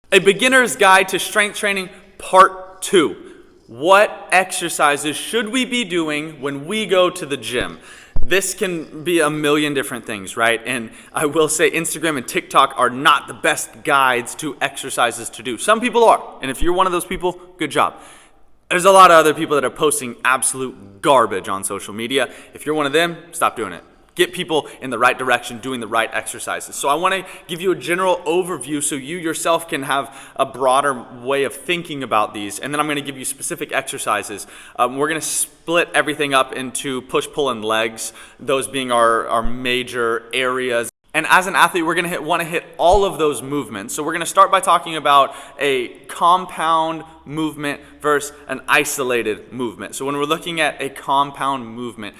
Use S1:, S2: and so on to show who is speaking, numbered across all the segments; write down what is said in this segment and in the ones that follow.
S1: A beginner's guide to strength training, part 2. What exercises should we be doing when we go to the gym? This can be a million different things, right? And I will say Instagram and TikTok are not the best guides to exercises to do. Some people are, and if you're one of those people, good job. There's a lot of other people that are posting absolute garbage on social media. If you're one of them, stop doing it. Get people in the right direction, doing the right exercises. So I want to give you a general overview so you yourself can have a broader way of thinking about these. And then I'm going to give you specific exercises. We're going to split everything up into push, pull, and legs, those being our major areas. And as an athlete, we're going to want to hit all of those movements. So we're going to start by talking about a compound movement versus an isolated movement. So when we're looking at a compound movement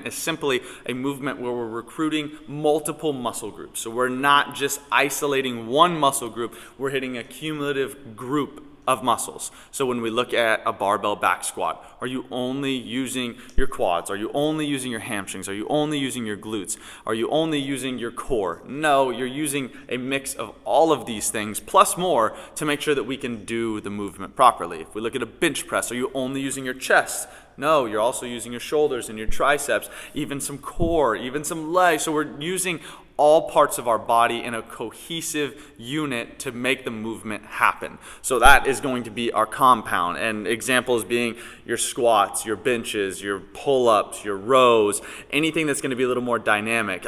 S1: is simply a movement where we're recruiting multiple muscle groups. So we're not just isolating one muscle group, we're hitting a cumulative group of muscles. So when we look at a barbell back squat, are you only using your quads? Are you only using your hamstrings? Are you only using your glutes? Are you only using your core? No, you're using a mix of all of these things plus more to make sure that we can do the movement properly. If we look at a bench press, are you only using your chest? No, you're also using your shoulders and your triceps, even some core, even some legs. So we're using all parts of our body in a cohesive unit to make the movement happen. So that is going to be our compound. And examples being your squats, your benches, your pull-ups, your rows, anything that's going to be a little more dynamic.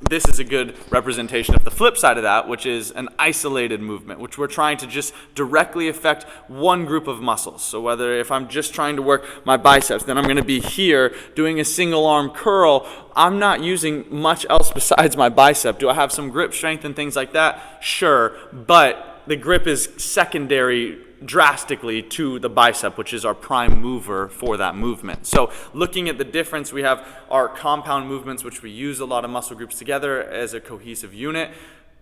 S1: This is a good representation of the flip side of that, which is an isolated movement, which we're trying to just directly affect one group of muscles. So whether if I'm just trying to work my biceps, then I'm going to be here doing a single arm curl. I'm not using much else besides my bicep. Do I have some grip strength and things like that? Sure, but the grip is secondary drastically to the bicep, which is our prime mover for that movement. So looking at the difference, we have our compound movements, which we use a lot of muscle groups together as a cohesive unit,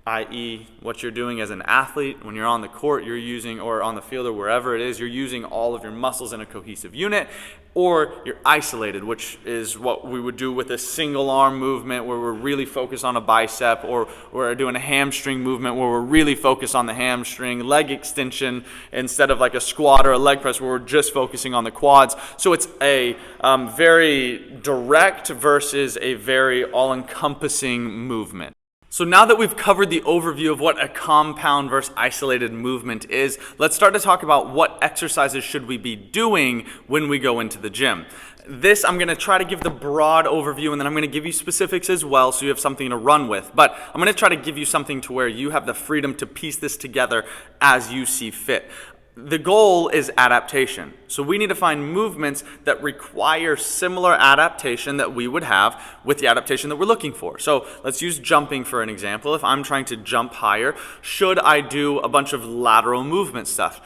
S1: i.e. what you're doing as an athlete. When you're on the court, you're using, or on the field or wherever it is, you're using all of your muscles in a cohesive unit. Or you're isolated, which is what we would do with a single arm movement where we're really focused on a bicep, or we're doing a hamstring movement where we're really focused on the hamstring, leg extension instead of like a squat or a leg press where we're just focusing on the quads. So it's a very direct versus a very all-encompassing movement. So now that we've covered the overview of what a compound versus isolated movement is, let's start to talk about what exercises should we be doing when we go into the gym. This, I'm going to try to give the broad overview, and then I'm going to give you specifics as well so you have something to run with. But I'm going to try to give you something to where you have the freedom to piece this together as you see fit. The goal is adaptation. So we need to find movements that require similar adaptation that we would have with the adaptation that we're looking for. So let's use jumping for an example. If I'm trying to jump higher, should I do a bunch of lateral movement stuff?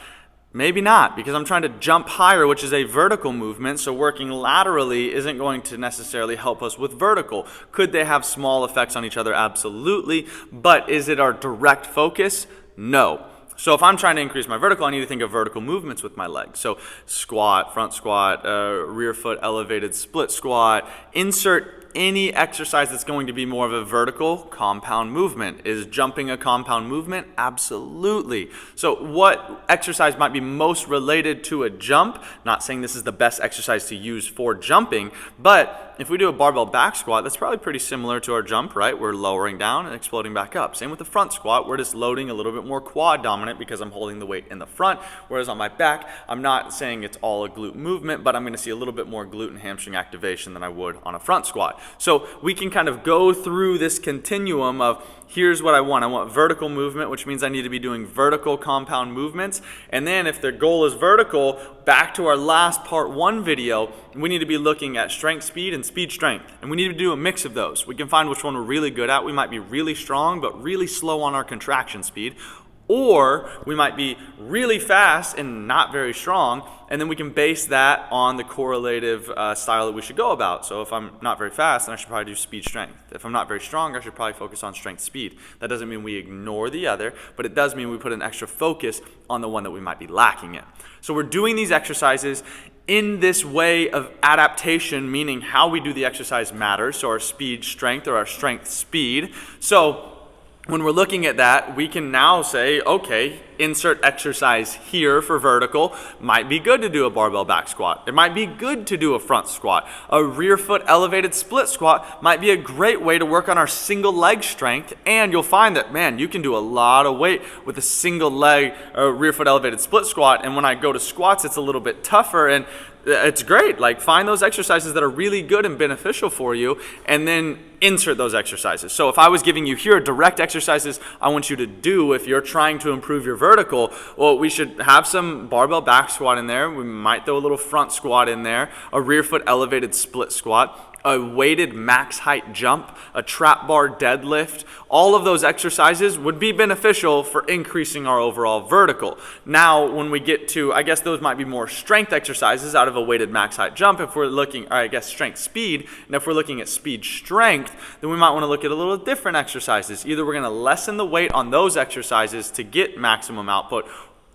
S1: Maybe not, because I'm trying to jump higher, which is a vertical movement, so working laterally isn't going to necessarily help us with vertical. Could they have small effects on each other? Absolutely. But is it our direct focus? No. So if I'm trying to increase my vertical, I need to think of vertical movements with my legs. So squat, front squat, rear foot elevated split squat. Insert any exercise that's going to be more of a vertical compound movement. Is jumping a compound movement? Absolutely. So what exercise might be most related to a jump? Not saying this is the best exercise to use for jumping, but if we do a barbell back squat, that's probably pretty similar to our jump, right? We're lowering down and exploding back up. Same with the front squat. We're just loading a little bit more quad dominant because I'm holding the weight in the front, whereas on my back, I'm not saying it's all a glute movement, but I'm going to see a little bit more glute and hamstring activation than I would on a front squat. So we can kind of go through this continuum of here's what I want. I want vertical movement, which means I need to be doing vertical compound movements. And then if the goal is vertical, back to our last part 1 video, we need to be looking at strength speed and speed strength. And we need to do a mix of those. We can find which one we're really good at. We might be really strong, but really slow on our contraction speed. Or we might be really fast and not very strong, and then we can base that on the correlative style that we should go about. So if I'm not very fast, then I should probably do speed strength. If I'm not very strong, I should probably focus on strength speed. That doesn't mean we ignore the other, but it does mean we put an extra focus on the one that we might be lacking in. So we're doing these exercises in this way of adaptation, meaning how we do the exercise matters. So our speed strength or our strength speed. So when we're looking at that, we can now say, okay, insert exercise here for vertical. Might be good to do a barbell back squat. It might be good to do a front squat. A rear foot elevated split squat might be a great way to work on our single leg strength. And you'll find that, man, you can do a lot of weight with a single leg or rear foot elevated split squat. And when I go to squats, it's a little bit tougher. And it's great. Like, find those exercises that are really good and beneficial for you, and then insert those exercises. So if I was giving you here direct exercises I want you to do if you're trying to improve your vertical, well, we should have some barbell back squat in there. We might throw a little front squat in there, a rear foot elevated split squat, a weighted max height jump, a trap bar deadlift. All of those exercises would be beneficial for increasing our overall vertical. Now, when we get to, I guess those might be more strength exercises out of a weighted max height jump if we're looking, or I guess strength speed, and if we're looking at speed strength, then we might want to look at a little different exercises. Either we're going to lessen the weight on those exercises to get maximum output,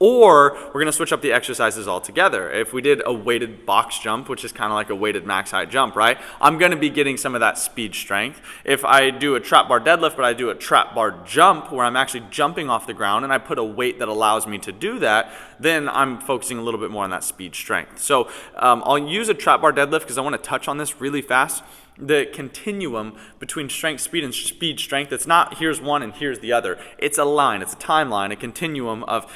S1: or we're going to switch up the exercises altogether. If we did a weighted box jump, which is kind of like a weighted max height jump, right? I'm going to be getting some of that speed strength. If I do a trap bar deadlift, but I do a trap bar jump where I'm actually jumping off the ground and I put a weight that allows me to do that, then I'm focusing a little bit more on that speed strength. So I'll use a trap bar deadlift because I want to touch on this really fast. The continuum between strength, speed, and speed strength, it's not here's one and here's the other. It's a line, it's a timeline, a continuum of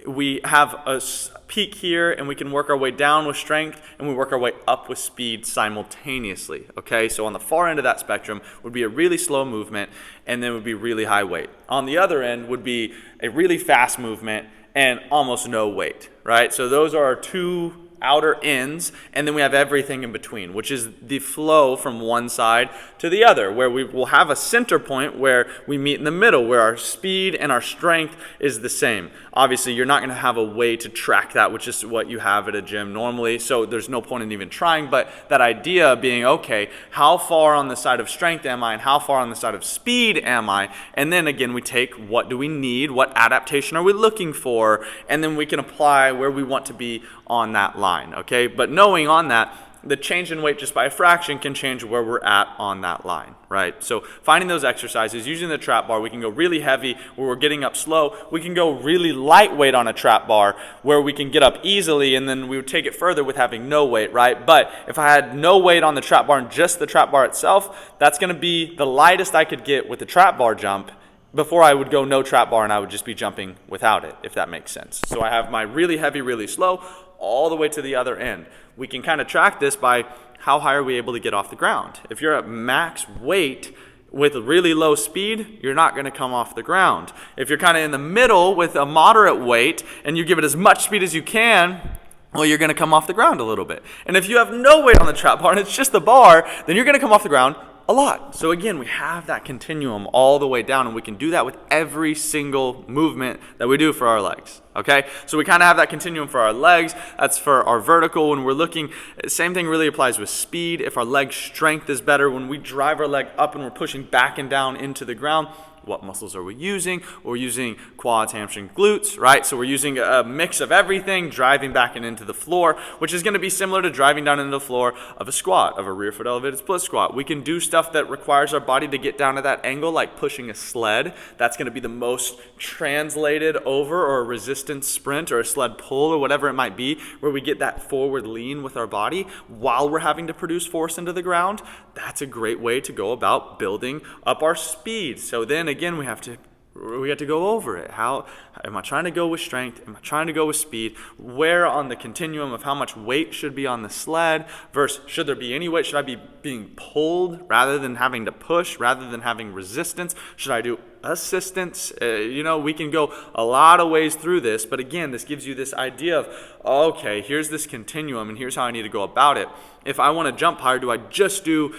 S1: we have a peak here and we can work our way down with strength and we work our way up with speed simultaneously, okay? So on the far end of that spectrum would be a really slow movement and then would be really high weight. On the other end would be a really fast movement and almost no weight, right? So those are our two outer ends, and then we have everything in between, which is the flow from one side to the other, where we will have a center point where we meet in the middle, where our speed and our strength is the same. Obviously, you're not going to have a way to track that, which is what you have at a gym normally, so there's no point in even trying, but that idea being, okay, how far on the side of strength am I, and how far on the side of speed am I? And then again, we take what do we need, what adaptation are we looking for, and then we can apply where we want to be on that line, okay? But knowing on that, the change in weight just by a fraction can change where we're at on that line, right? So finding those exercises, using the trap bar, we can go really heavy where we're getting up slow. We can go really lightweight on a trap bar where we can get up easily, and then we would take it further with having no weight, right? But if I had no weight on the trap bar and just the trap bar itself, that's going to be the lightest I could get with the trap bar jump before I would go no trap bar and I would just be jumping without it, if that makes sense. So I have my really heavy, really slow, all the way to the other end. We can kind of track this by how high are we able to get off the ground. If you're at max weight with really low speed, you're not going to come off the ground. If you're kind of in the middle with a moderate weight and you give it as much speed as you can, well, you're going to come off the ground a little bit. And if you have no weight on the trap bar and it's just the bar, then you're going to come off the ground a lot. So again, we have that continuum all the way down, and we can do that with every single movement that we do for our legs, okay? So we kind of have that continuum for our legs. That's for our vertical. When we're looking, same thing really applies with speed. If our leg strength is better, when we drive our leg up and we're pushing back and down into the ground, what muscles are we using? We're using quads, hamstrings, glutes, right? So we're using a mix of everything, driving back and into the floor, which is going to be similar to driving down into the floor of a squat, of a rear foot elevated split squat. We can do stuff that requires our body to get down to that angle, like pushing a sled. That's going to be the most translated over, or a resistance sprint, or a sled pull, or whatever it might be, where we get that forward lean with our body while we're having to produce force into the ground. That's a great way to go about building up our speed. So then again, we have to go over it. How am I trying to go with strength? Am I trying to go with speed? Where on the continuum of how much weight should be on the sled versus should there be any weight? Should I be being pulled rather than having to push, rather than having resistance? Should I do assistance? We can go a lot of ways through this, but again, this gives you this idea of, okay, here's this continuum and here's how I need to go about it. If I want to jump higher, do I just do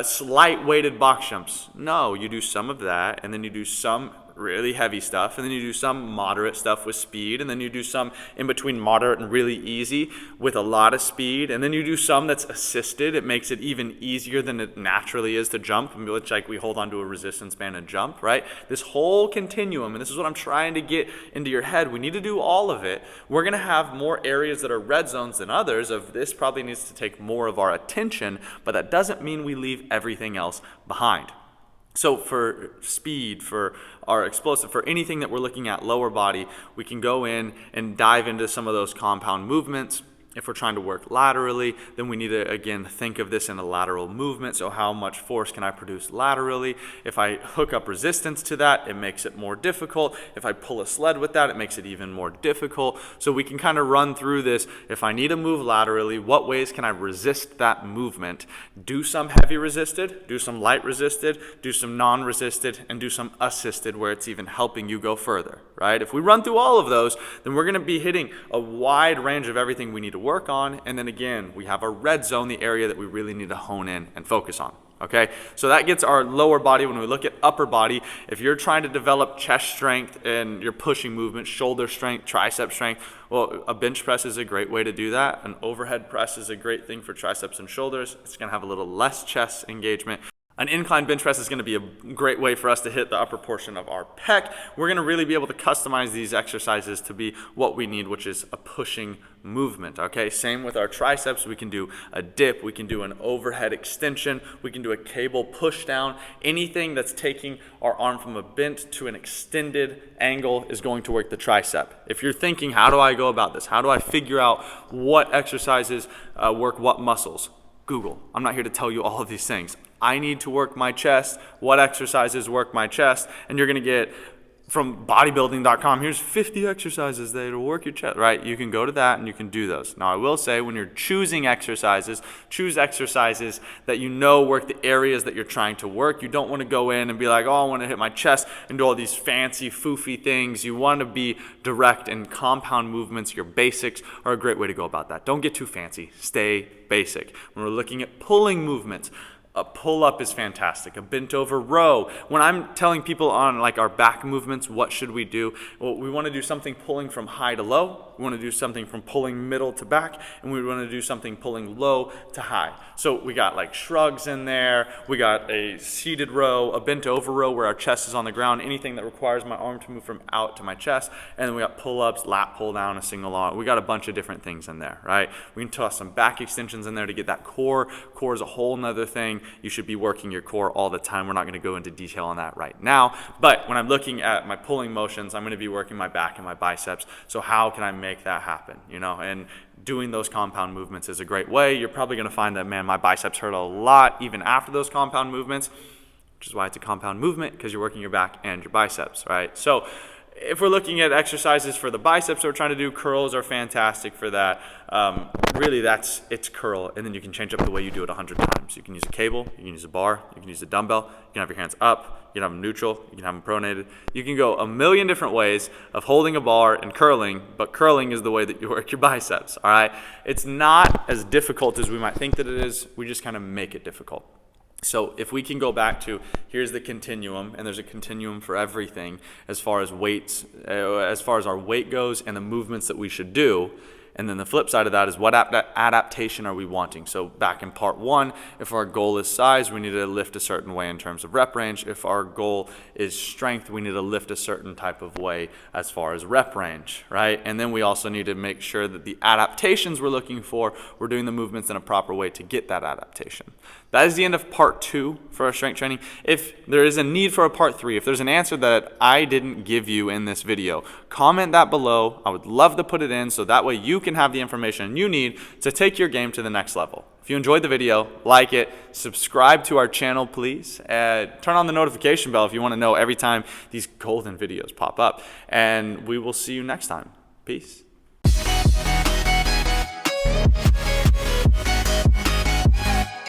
S1: slight weighted box jumps? No, you do some of that, and then you do some really heavy stuff, and then you do some moderate stuff with speed, and then you do some in between moderate and really easy with a lot of speed, and then you do some that's assisted. It makes it even easier than it naturally is to jump, which like we hold onto a resistance band and jump, right? This whole continuum, and this is what I'm trying to get into your head. We need to do all of it. We're going to have more areas that are red zones than others of this probably needs to take more of our attention, but that doesn't mean we leave everything else behind. So for speed, for our explosive, for anything that we're looking at lower body, we can go in and dive into some of those compound movements. If we're trying to work laterally, then we need to, again, think of this in a lateral movement. So how much force can I produce laterally? If I hook up resistance to that, it makes it more difficult. If I pull a sled with that, it makes it even more difficult. So we can kind of run through this. If I need to move laterally, what ways can I resist that movement? Do some heavy resisted, do some light resisted, do some non-resisted, and do some assisted where it's even helping you go further, right? If we run through all of those, then we're going to be hitting a wide range of everything we need to work on. And then again, we have our red zone, the area that we really need to hone in and focus on. Okay, so that gets our lower body. When we look at upper body, if you're trying to develop chest strength and you're pushing movement, shoulder strength, tricep strength, well, a bench press is a great way to do that. An overhead press is a great thing for triceps and shoulders. It's going to have a little less chest engagement. An incline bench press is going to be a great way for us to hit the upper portion of our pec. We're going to really be able to customize these exercises to be what we need, which is a pushing movement. Okay, same with our triceps. We can do a dip, we can do an overhead extension, we can do a cable push down. Anything that's taking our arm from a bent to an extended angle is going to work the tricep. If you're thinking, how do I go about this? How do I figure out what exercises work what muscles? Google. I'm not here to tell you all of these things. I need to work my chest. What exercises work my chest? And you're going to get from bodybuilding.com, here's 50 exercises that will work your chest, right? You can go to that and you can do those. Now, I will say when you're choosing exercises, choose exercises that you know work the areas that you're trying to work. You don't want to go in and be like, oh, I want to hit my chest and do all these fancy, foofy things. You want to be direct, and compound movements, your basics, are a great way to go about that. Don't get too fancy. Stay basic. When we're looking at pulling movements, a pull-up is fantastic. A bent over row. When I'm telling people on like our back movements, what should we do? Well, we want to do something pulling from high to low. We want to do something from pulling middle to back, and we want to do something pulling low to high. So we got like shrugs in there. We got a seated row, a bent over row where our chest is on the ground. Anything that requires my arm to move from out to my chest. And then we got pull-ups, lat pull down, a single arm. We got a bunch of different things in there, right? We can toss some back extensions in there to get that core. Core is a whole nother thing. You should be working your core all the time. We're not going to go into detail on that right now. But when I'm looking at my pulling motions, I'm going to be working my back and my biceps. So how can I make that happen? You know, and doing those compound movements is a great way. You're probably going to find that, man, my biceps hurt a lot even after those compound movements, which is why it's a compound movement, because you're working your back and your biceps, right? So if we're looking at exercises for the biceps that we're trying to do, curls are fantastic for that. Really, it's curl, and then you can change up the way you do it 100 times. You can use a cable, you can use a bar, you can use a dumbbell, you can have your hands up, you can have them neutral, you can have them pronated. You can go a million different ways of holding a bar and curling, but curling is the way that you work your biceps, all right? It's not as difficult as we might think that it is. We just kind of make it difficult. So if we can go back to, here's the continuum, and there's a continuum for everything as far as weights, as far as our weight goes and the movements that we should do. And then the flip side of that is what adaptation are we wanting? So back in part one, if our goal is size, we need to lift a certain way in terms of rep range. If our goal is strength, we need to lift a certain type of way as far as rep range, right? And then we also need to make sure that the adaptations we're looking for, we're doing the movements in a proper way to get that adaptation. That is the end of part 2 for our strength training. If there is a need for a part 3, if there's an answer that I didn't give you in this video, comment that below. I would love to put it in so that way you can have the information you need to take your game to the next level. If you enjoyed the video, like it, subscribe to our channel, please. Turn on the notification bell if you want to know every time these golden videos pop up. And we will see you next time. Peace.